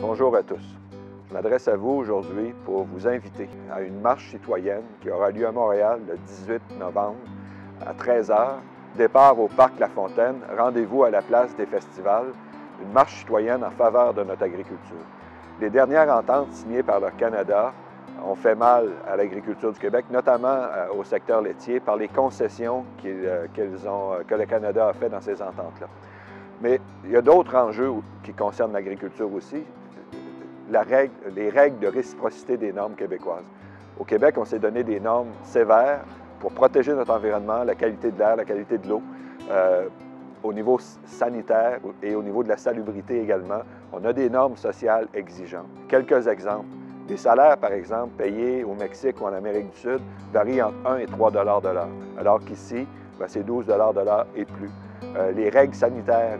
Bonjour à tous. Je m'adresse à vous aujourd'hui pour vous inviter à une marche citoyenne qui aura lieu à Montréal le 18 novembre à 13 h. Départ au Parc La Fontaine, rendez-vous à la place des festivals, une marche citoyenne en faveur de notre agriculture. Les dernières ententes signées par le Canada ont fait mal à l'agriculture du Québec, notamment au secteur laitier, par les concessions que le Canada a fait dans ces ententes-là. Mais il y a d'autres enjeux qui concernent l'agriculture aussi. Les règles de réciprocité des normes québécoises. Au Québec, on s'est donné des normes sévères pour protéger notre environnement, la qualité de l'air, la qualité de l'eau. Au niveau sanitaire et au niveau de la salubrité également, on a des normes sociales exigeantes. Quelques exemples. Les salaires, par exemple, payés au Mexique ou en Amérique du Sud varient entre 1 et 3 $ de l'heure, alors qu'ici, c'est 12 $ de l'heure et plus. Les règles sanitaires,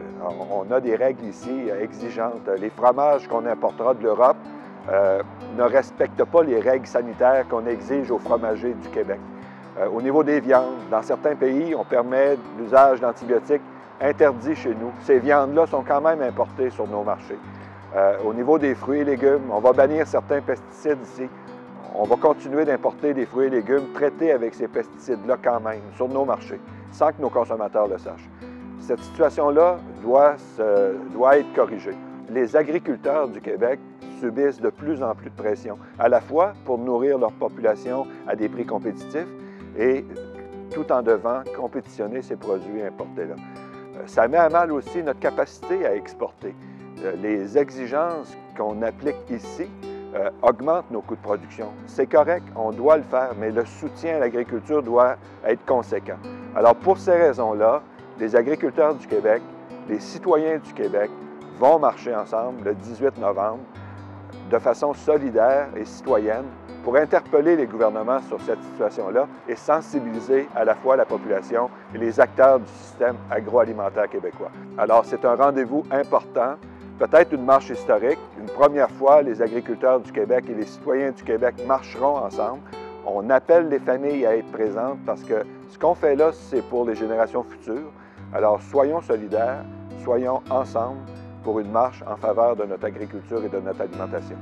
on a des règles ici exigeantes. Les fromages qu'on importera de l'Europe ne respectent pas les règles sanitaires qu'on exige aux fromagers du Québec. Au niveau des viandes, dans certains pays, on permet l'usage d'antibiotiques interdits chez nous. Ces viandes-là sont quand même importées sur nos marchés. Au niveau des fruits et légumes, on va bannir certains pesticides ici. On va continuer d'importer des fruits et légumes traités avec ces pesticides-là quand même sur nos marchés, sans que nos consommateurs le sachent. Cette situation-là doit être corrigée. Les agriculteurs du Québec subissent de plus en plus de pression, à la fois pour nourrir leur population à des prix compétitifs et tout en devant compétitionner ces produits importés-là. Ça met à mal aussi notre capacité à exporter. Les exigences qu'on applique ici augmentent nos coûts de production. C'est correct, on doit le faire, mais le soutien à l'agriculture doit être conséquent. Alors pour ces raisons-là, les agriculteurs du Québec, les citoyens du Québec vont marcher ensemble le 18 novembre de façon solidaire et citoyenne pour interpeller les gouvernements sur cette situation-là et sensibiliser à la fois la population et les acteurs du système agroalimentaire québécois. Alors, c'est un rendez-vous important, peut-être une marche historique. Une première fois, les agriculteurs du Québec et les citoyens du Québec marcheront ensemble. On appelle les familles à être présentes parce que ce qu'on fait là, c'est pour les générations futures. Alors, soyons solidaires, soyons ensemble pour une marche en faveur de notre agriculture et de notre alimentation.